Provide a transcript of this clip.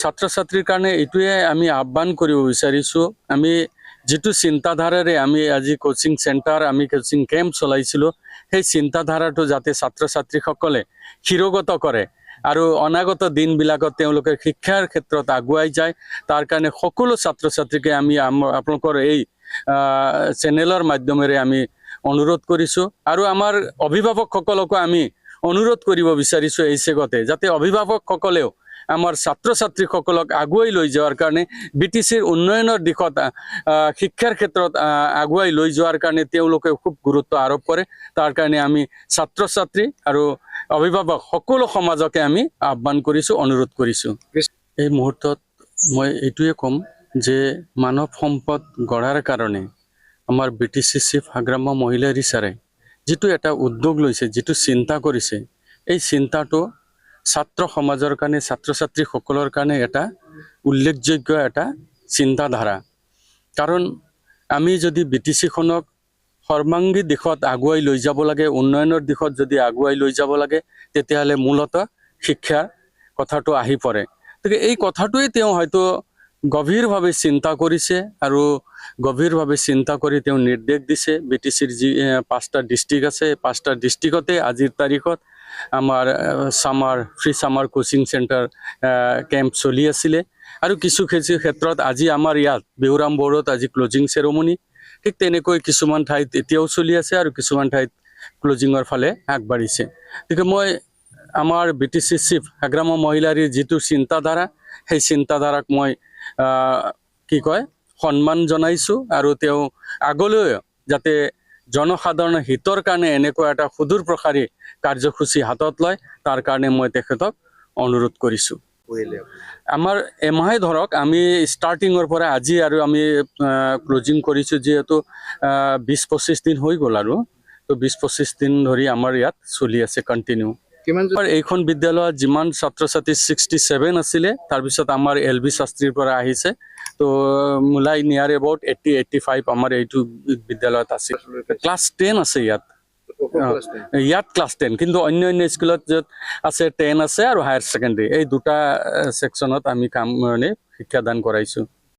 ছাত্ৰ ছাত্ৰীৰ কাৰণে এইটোৱে আমি আহ্বান কৰিব বিচাৰিছোঁ। আমি যিটো চিন্তাধাৰাৰে আমি আজি কোচিং চেণ্টাৰ আমি কোচিং কেম্প চলাইছিলোঁ, সেই চিন্তাধাৰাটো যাতে ছাত্ৰ ছাত্ৰীসকলে শিৰোগত কৰে আৰু অনাগত দিনবিলাকত তেওঁলোকে শিক্ষাৰ ক্ষেত্ৰত আগুৱাই যায়, তাৰ কাৰণে সকলো ছাত্ৰ ছাত্ৰীকে আমি আপোনালোকৰ এই চেনেলৰ মাধ্যমেৰে আমি অনুৰোধ কৰিছোঁ। আৰু আমাৰ অভিভাৱকসকলকো আমি অনুৰোধ কৰিব বিচাৰিছোঁ এই চেগতে, যাতে অভিভাৱকসকলেও আমাৰ ছাত্ৰ ছাত্ৰীসকলক আগুৱাই লৈ যোৱাৰ কাৰণে BTCৰ উন্নয়নৰ দিশত শিক্ষাৰ ক্ষেত্ৰত আগুৱাই লৈ যোৱাৰ কাৰণে তেওঁলোকে খুব গুৰুত্ব আৰোপ কৰে। তাৰ কাৰণে আমি ছাত্ৰ ছাত্ৰী আৰু অভিভাৱক সকলো সমাজকে আমি আহ্বান কৰিছোঁ, অনুৰোধ কৰিছোঁ। এই মুহূৰ্তত মই এইটোৱে ক'ম যে মানৱ সম্পদ গঢ়াৰ কাৰণে আমাৰ BTC চিফ হাগ্ৰাম্য মহিলাৰী ছাৰে যিটো এটা উদ্যোগ লৈছে, যিটো চিন্তা কৰিছে, এই চিন্তাটো ছাত্ৰ সমাজৰ কাৰণে, ছাত্ৰ ছাত্ৰীসকলৰ কাৰণে এটা উল্লেখযোগ্য এটা চিন্তাধাৰা। কাৰণ আমি যদি BTCখনক সৰ্বাংগী দিশত আগুৱাই লৈ যাব লাগে, উন্নয়নৰ দিশত যদি আগুৱাই লৈ যাব লাগে, তেতিয়াহ'লে মূলতঃ শিক্ষাৰ কথাটো আহি পৰে। গতিকে এই কথাটোৱে তেওঁ হয়তো গভীৰভাৱে চিন্তা কৰিছে আৰু গভীৰভাৱে চিন্তা কৰি তেওঁ নিৰ্দেশ দিছে। BTCৰ যি 5টা ডিষ্ট্ৰিক্ট আছে, 5টা ডিষ্ট্ৰিক্টতে আজিৰ তাৰিখত আমাৰ free summer coaching centre camp চলি আছিলে। আৰু কিছু ক্ষেত্ৰত আজি আমাৰ ইয়াত বিহুৰাম বড়োত আজি ক্লজিং চেৰেমনি, ঠিক তেনেকৈ কিছুমান ঠাইত এতিয়াও চলি আছে আৰু কিছুমান ঠাইত ক্লজিঙৰ ফালে আগবাঢ়িছে। গতিকে মই আমাৰ BTC চিফ হাগ্ৰাম্য মহিলাৰীৰ যিটো চিন্তাধাৰা, সেই চিন্তাধাৰাক মই সন্মান জনাইছোঁ আৰু তেওঁ আগলৈ যাতে জনসাধাৰণৰ হিতৰ কাৰণে এনেকুৱা এটা সুদূৰ প্ৰসাৰী কাৰ্যসূচী হাতত লয়, তাৰ কাৰণে মই তেখেতক অনুৰোধ কৰিছোঁ। আমাৰ এমাহে ধৰক আমি ষ্টাৰ্টিঙৰ পৰা আজি আৰু আমি ক্লজিং কৰিছোঁ, যিহেতু 20-25 দিন হৈ গ'ল আৰু তো 20-25 দিন ধৰি আমাৰ ইয়াত চলি আছে কণ্টিনিউ। এইখন বিদ্যালয়ত যিমান ছাত্ৰ ছাত্ৰী 67 আছিলে, তাৰপিছত আমাৰ LB শাস্ত্ৰীৰ পৰা আহিছে, তো মিলাই নিয়াৰ এবাউট 80-85 আমাৰ এইটো বিদ্যালয়ত আছে। ক্লাছ 10 আছে ইয়াত, ক্লাছ 10, কিন্তু অন্য স্কুলত য'ত আছে 10 আছে আৰু হায়াৰ ছেকেণ্ডেৰী, এই দুটা ছেকশ্যনত আমি কাম মানে শিক্ষাদান কৰাইছোঁ।